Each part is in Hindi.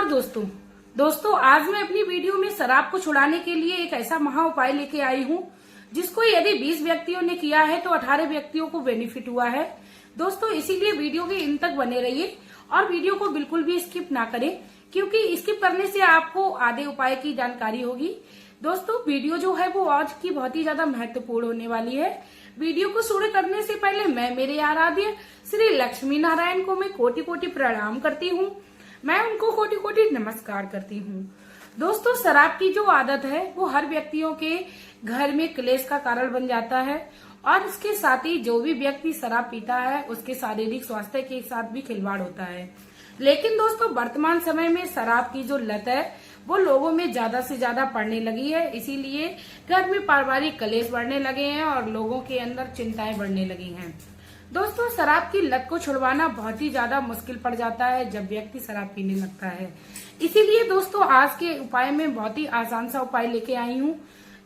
नमस्कार दोस्तों आज मैं अपनी वीडियो में शराब को छुड़ाने के लिए एक ऐसा महा उपाय लेके आई हूँ जिसको यदि 20 व्यक्तियों ने किया है तो 18 व्यक्तियों को बेनिफिट हुआ है। दोस्तों इसीलिए वीडियो के इन तक बने रहिए और वीडियो को बिल्कुल भी स्किप ना करें, क्योंकि स्किप करने से आपको आधे उपाय की जानकारी होगी। दोस्तों वीडियो जो है वो आज की बहुत ही ज्यादा महत्वपूर्ण होने वाली है। वीडियो को शुरू करने से पहले मैं मेरे आराध्य श्री लक्ष्मी नारायण को मैं कोटि कोटि प्रणाम करती हूँ। मैं उनको कोटि कोटि नमस्कार करती हूँ। दोस्तों शराब की जो आदत है वो हर व्यक्तियों के घर में क्लेश का कारण बन जाता है और इसके साथ ही जो भी व्यक्ति शराब पीता है उसके शारीरिक स्वास्थ्य के साथ भी खिलवाड़ होता है। लेकिन दोस्तों वर्तमान समय में शराब की जो लत है वो लोगों में ज्यादा से ज्यादा पड़ने लगी है, इसीलिए घर में पारिवारिक कलेश बढ़ने लगे हैं और लोगों के अंदर चिंताएं बढ़ने लगी हैं। दोस्तों शराब की लत को छुड़वाना बहुत ही ज्यादा मुश्किल पड़ जाता है जब व्यक्ति शराब पीने लगता है। इसीलिए दोस्तों आज के उपाय में बहुत ही आसान सा उपाय लेके आई हूँ,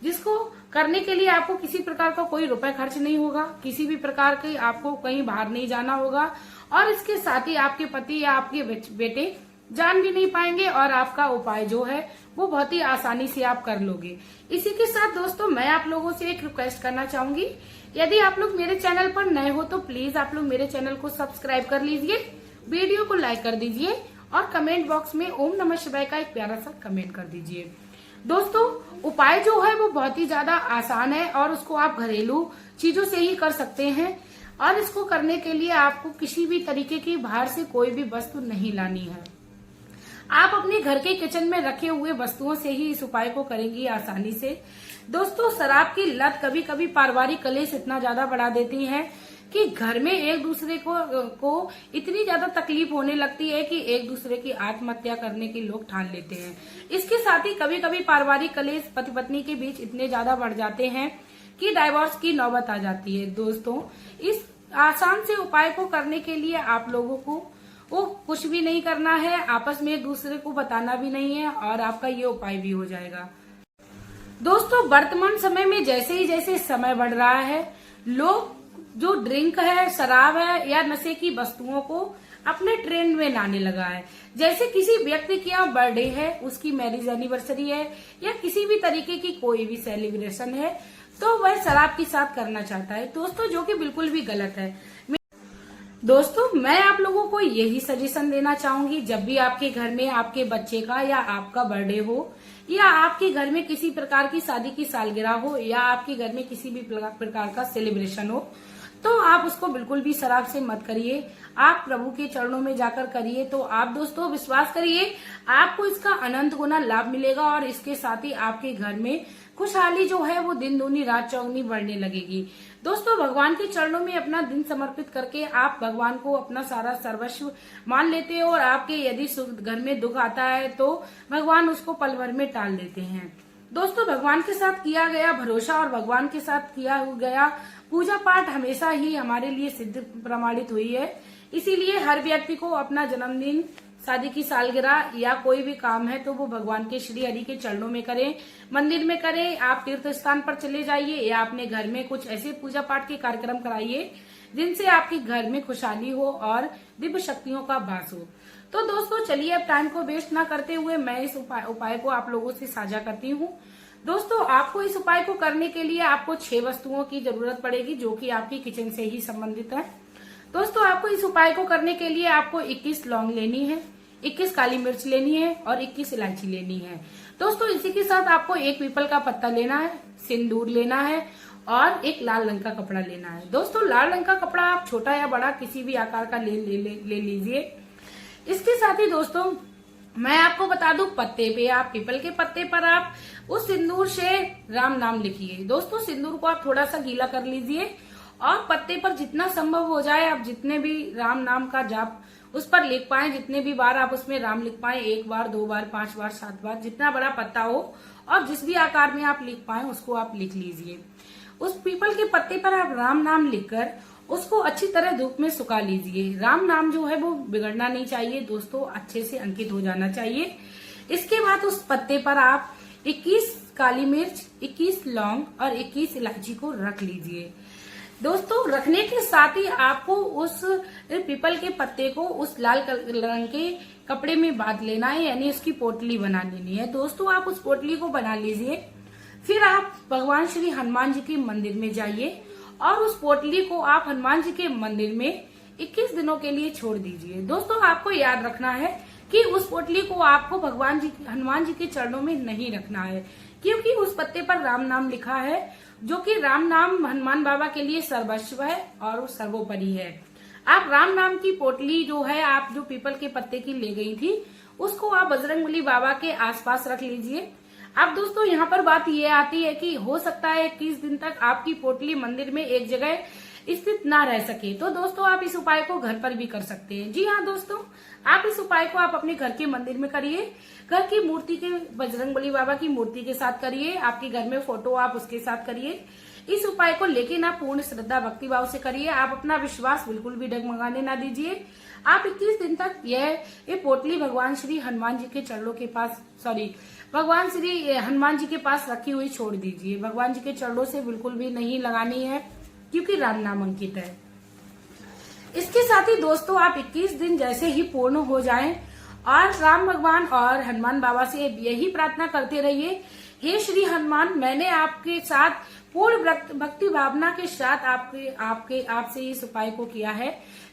जिसको करने के लिए आपको किसी प्रकार का कोई रुपए खर्च नहीं होगा, किसी भी प्रकार के आपको कहीं बाहर नहीं जाना होगा और इसके साथ ही आपके पति या आपके बेटे जान भी नहीं पाएंगे और आपका उपाय जो है वो बहुत ही आसानी से आप कर लोगे। इसी के साथ दोस्तों मैं आप लोगों से एक रिक्वेस्ट करना चाहूंगी, यदि आप लोग मेरे चैनल पर नए हो तो प्लीज आप लोग मेरे चैनल को सब्सक्राइब कर लीजिए, वीडियो को लाइक कर दीजिए और कमेंट बॉक्स में ओम नमः शिवाय का एक प्यारा सा कमेंट कर दीजिए। दोस्तों उपाय जो है वो बहुत ही ज्यादा आसान है और उसको आप घरेलू चीजों से ही कर सकते हैं और इसको करने के लिए आपको किसी भी तरीके की बाहर से कोई भी वस्तु नहीं लानी है। आप अपने घर के किचन में रखे हुए वस्तुओं से ही इस उपाय को करेंगी आसानी से। दोस्तों शराब की लत कभी कभी पारिवारिक कलेश इतना ज्यादा बढ़ा देती है कि घर में एक दूसरे को इतनी ज्यादा तकलीफ होने लगती है कि एक दूसरे की आत्महत्या करने के लोग ठान लेते हैं। इसके साथ ही कभी कभी पारिवारिक कलेश पति पत्नी के बीच इतने ज्यादा बढ़ जाते हैं कि डाइवोर्स की नौबत आ जाती है। दोस्तों इस आसान से उपाय को करने के लिए आप लोगों को वो कुछ भी नहीं करना है, आपस में एक दूसरे को बताना भी नहीं है और आपका ये उपाय भी हो जाएगा। दोस्तों वर्तमान समय में जैसे ही जैसे समय बढ़ रहा है, लोग जो ड्रिंक है, शराब है या नशे की वस्तुओं को अपने ट्रेंड में लाने लगा है। जैसे किसी व्यक्ति की यहाँ बर्थडे है, उसकी मैरिज एनिवर्सरी है या किसी भी तरीके की कोई भी सेलिब्रेशन है तो वह शराब के साथ करना चाहता है दोस्तों, जो कि बिल्कुल भी गलत है। दोस्तों मैं आप लोगों को यही सजेशन देना चाहूंगी, जब भी आपके घर में आपके बच्चे का या आपका बर्थडे हो या आपके घर में किसी प्रकार की शादी की सालगिरह हो या आपके घर में किसी भी प्रकार का सेलिब्रेशन हो, तो आप उसको बिल्कुल भी शराब से मत करिए। आप प्रभु के चरणों में जाकर करिए तो आप दोस्तों विश्वास करिए आपको इसका अनंत गुना लाभ मिलेगा और इसके साथ ही आपके घर में खुशहाली जो है वो दिन दूनी रात चौगुनी बढ़ने लगेगी। दोस्तों भगवान के चरणों में अपना दिन समर्पित करके आप भगवान को अपना सारा सर्वस्व मान लेते हो और आपके यदि घर में दुख आता है तो भगवान उसको पल भर में टाल देते हैं। दोस्तों भगवान के साथ किया गया भरोसा और भगवान के साथ किया गया पूजा पाठ हमेशा ही हमारे लिए सिद्ध प्रमाणित हुई है। इसीलिए हर व्यक्ति को अपना जन्मदिन, शादी की सालगिरह या कोई भी काम है तो वो भगवान के श्री हरि के चरणों में करें, मंदिर में करें, आप तीर्थ स्थान पर चले जाइए या अपने घर में कुछ ऐसे पूजा पाठ के कार्यक्रम कराइए जिनसे आपके घर में खुशहाली हो और दिव्य शक्तियों का वास हो। तो दोस्तों चलिए अब टाइम को वेस्ट ना करते हुए मैं इस उपाय को आप लोगों से साझा करती हूँ। दोस्तों आपको इस उपाय को करने के लिए आपको 6 वस्तुओं की जरूरत पड़ेगी जो कि आपकी किचन से ही संबंधित है। दोस्तों आपको इस उपाय को करने के लिए आपको 21 लौंग लेनी है, 21 काली मिर्च लेनी है और 21 इलायची लेनी है। दोस्तों इसी के साथ आपको एक पीपल का पत्ता लेना है, सिंदूर लेना है और एक लाल रंग का कपड़ा लेना है। दोस्तों लाल रंग का कपड़ा आप छोटा या बड़ा किसी भी आकार का ले लीजिए। इसके साथ ही दोस्तों मैं आपको बता दूं, पत्ते पे आप पीपल के पत्ते पर आप उस सिंदूर से राम नाम लिखिए। दोस्तों सिंदूर को आप थोड़ा सा गीला कर लीजिए और पत्ते पर जितना संभव हो जाए आप जितने भी राम नाम का जाप उस पर लिख पाए, जितने भी बार आप उसमें राम लिख पाए, 1 बार 2 बार 5 बार 7 बार, जितना बड़ा पत्ता हो और जिस भी आकार में आप लिख पाए उसको आप लिख लीजिए। उस पीपल के पत्ते पर आप राम नाम लिखकर उसको अच्छी तरह धूप में सुखा लीजिए। राम नाम जो है वो बिगड़ना नहीं चाहिए दोस्तों, अच्छे से अंकित हो जाना चाहिए। इसके बाद उस पत्ते पर आप 21 काली मिर्च, 21 लौंग और 21 इलायची को रख लीजिए। दोस्तों रखने के साथ ही आपको उस पीपल के पत्ते को उस लाल रंग के कपड़े में बांध लेना है, यानी उसकी पोटली बना लेनी है। दोस्तों आप उस पोटली को बना लीजिए, फिर आप भगवान श्री हनुमान जी के मंदिर में जाइए और उस पोटली को आप हनुमान जी के मंदिर में 21 दिनों के लिए छोड़ दीजिए। दोस्तों आपको याद रखना है कि उस पोटली को आपको हनुमान जी के चरणों में नहीं रखना है, क्योंकि उस पत्ते पर राम नाम लिखा है, जो कि राम नाम हनुमान बाबा के लिए सर्वस्व है और वो सर्वोपरि है। आप राम नाम की पोटली जो है, आप जो पीपल के पत्ते की ले गई थी, उसको आप बजरंगबली बाबा के आसपास रख लीजिए। अब दोस्तों यहाँ पर बात ये आती है कि हो सकता है 21 दिन तक आपकी पोटली मंदिर में एक जगह स्थित ना रह सके, तो दोस्तों आप इस उपाय को घर पर भी कर सकते हैं। जी हाँ दोस्तों, आप इस उपाय को आप अपने घर के मंदिर में करिए, घर की मूर्ति के बजरंगबली बाबा की मूर्ति के साथ करिए, आपके घर में फोटो आप उसके साथ करिए। इस उपाय को लेकिन आप पूर्ण श्रद्धा भक्ति भाव से करिए, आप अपना विश्वास बिल्कुल भी डगमगाने ना दीजिए। आप 21 दिन तक ये पोटली भगवान श्री हनुमान जी के चरणों के पास भगवान श्री हनुमान जी के पास रखी हुई छोड़ दीजिए। भगवान जी के चरणों से बिल्कुल भी नहीं लगानी है, क्योंकि राम नाम अंकित है। इसके साथ ही दोस्तों आप 21 दिन जैसे ही पूर्ण हो जाएं और राम भगवान और हनुमान बाबा से यही प्रार्थना करते रहिए, हे श्री हनुमान, मैंने आपके साथ पूर्ण भक्ति भावना के साथ आपसे इस उपाय को किया है,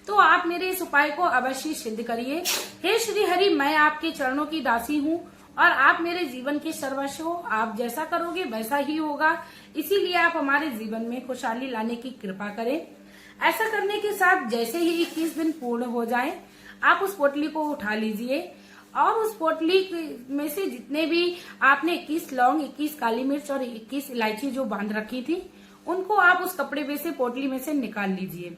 तो आप मेरे इस उपाय को अवश्य सिद्ध करिए। हे श्री हरि, मैं आपके चरणों की दासी हूँ और आप मेरे जीवन के सर्वस्व हो, आप जैसा करोगे वैसा ही होगा, इसीलिए आप हमारे जीवन में खुशहाली लाने की कृपा करें। ऐसा करने के साथ जैसे ही 21 दिन पूर्ण हो जाएं, आप उस पोटली को उठा लीजिए और उस पोटली में से जितने भी आपने 21 लौंग, 21 काली मिर्च और 21 इलायची जो बांध रखी थी, उनको आप उस कपड़े में से, पोटली में से निकाल लीजिए।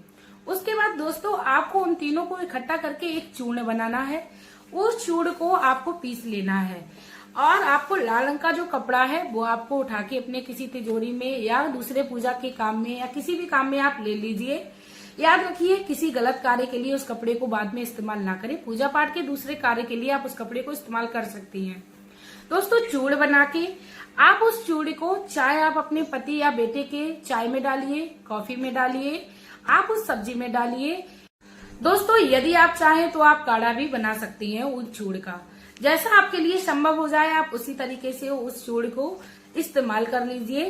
उसके बाद दोस्तों आपको उन तीनों को इकट्ठा करके एक चूर्ण बनाना है। उस चूर्ण को आपको पीस लेना है और आपको लाल रंग का जो कपड़ा है वो आपको उठा के अपने किसी तिजोरी में या दूसरे पूजा के काम में या किसी भी काम में आप ले लीजिए। याद रखिए, किसी गलत कार्य के लिए उस कपड़े को बाद में इस्तेमाल ना करें। पूजा पाठ के दूसरे कार्य के लिए आप उस कपड़े को इस्तेमाल कर सकती हैं। दोस्तों चूर्ण बना के आप उस चूर्ण को चाहे आप अपने पति या बेटे के चाय में डालिए, कॉफी में डालिए, आप उस सब्जी में डालिए। दोस्तों यदि आप चाहें तो आप काढ़ा भी बना सकती हैं उस चूर्ण का। जैसा आपके लिए संभव हो जाए आप उसी तरीके से उस चूर्ण को इस्तेमाल कर लीजिए।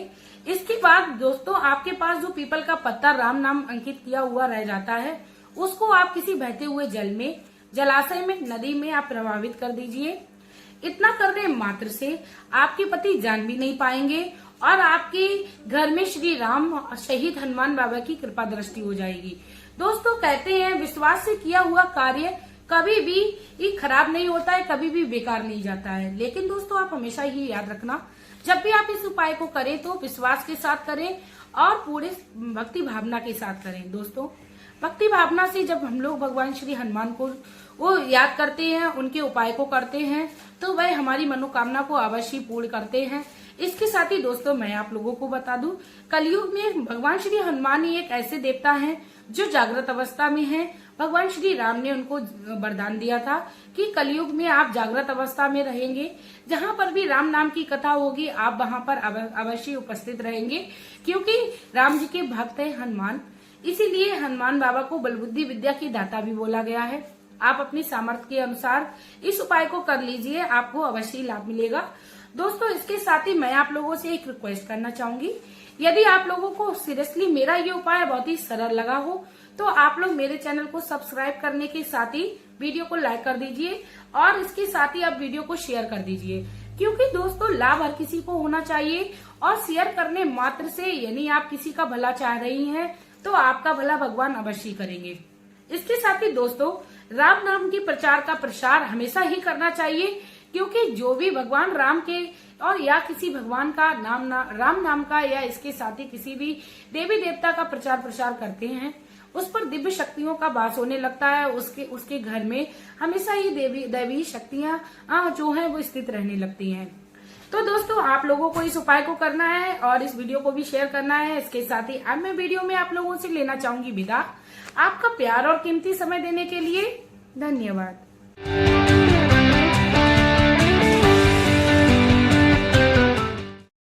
इसके बाद दोस्तों आपके पास जो पीपल का पत्ता राम नाम अंकित किया हुआ रह जाता है, उसको आप किसी बहते हुए जल में, जलाशय में, नदी में आप प्रभावित कर दीजिए। इतना करने मात्र से आपके पति जान भी नहीं पाएंगे और आपके घर में श्री राम शहीद हनुमान बाबा की कृपा दृष्टि हो जाएगी। दोस्तों कहते हैं विश्वास से किया हुआ कार्य कभी भी खराब नहीं होता है, कभी भी बेकार नहीं जाता है। लेकिन दोस्तों आप हमेशा ही याद रखना, जब भी आप इस उपाय को करें तो विश्वास के साथ करें और पूरे भक्ति भावना के साथ करें। दोस्तों भक्ति भावना से जब हम लोग भगवान श्री हनुमान को वो याद करते हैं, उनके उपाय को करते हैं, तो वह हमारी मनोकामना को अवश्य पूर्ण करते हैं। इसके साथ ही दोस्तों मैं आप लोगों को बता दूं, कलयुग में भगवान श्री हनुमान ही एक ऐसे देवता हैं जो जागृत अवस्था में हैं। भगवान श्री राम ने उनको वरदान दिया था कि कलयुग में आप जागृत अवस्था में रहेंगे, जहाँ पर भी राम नाम की कथा होगी आप वहाँ पर अवश्य उपस्थित रहेंगे, क्योंकि राम जी के भक्त है हनुमान। इसीलिए हनुमान बाबा को बलबुद्धि विद्या की दाता भी बोला गया है। आप अपनी सामर्थ्य के अनुसार इस उपाय को कर लीजिए, आपको अवश्य लाभ मिलेगा। दोस्तों इसके साथ ही मैं आप लोगों से एक रिक्वेस्ट करना चाहूंगी, यदि आप लोगों को सीरियसली मेरा ये उपाय बहुत ही सरल लगा हो तो आप लोग मेरे चैनल को सब्सक्राइब करने के साथ ही वीडियो को लाइक कर दीजिए और इसके साथ ही आप वीडियो को शेयर कर दीजिए, क्योंकि दोस्तों लाभ हर किसी को होना चाहिए और शेयर करने मात्र से, यानी आप किसी का भला चाह रही हैं तो आपका भला भगवान अवश्य करेंगे। इसके साथ ही दोस्तों राम नाम के प्रचार का प्रसार हमेशा ही करना चाहिए, क्योंकि जो भी भगवान राम के और या किसी भगवान का राम नाम का या इसके साथ ही किसी भी देवी देवता का प्रचार प्रसार करते हैं, उस पर दिव्य शक्तियों का वास होने लगता है। उसके घर में हमेशा ही दैवी शक्तियां जो हैं वो स्थित रहने लगती हैं। तो दोस्तों आप लोगों को इस उपाय को करना है और इस वीडियो को भी शेयर करना है। इसके साथ ही अब मैं वीडियो में आप लोगों से लेना चाहूंगी विदा। आपका प्यार और कीमती समय देने के लिए धन्यवाद।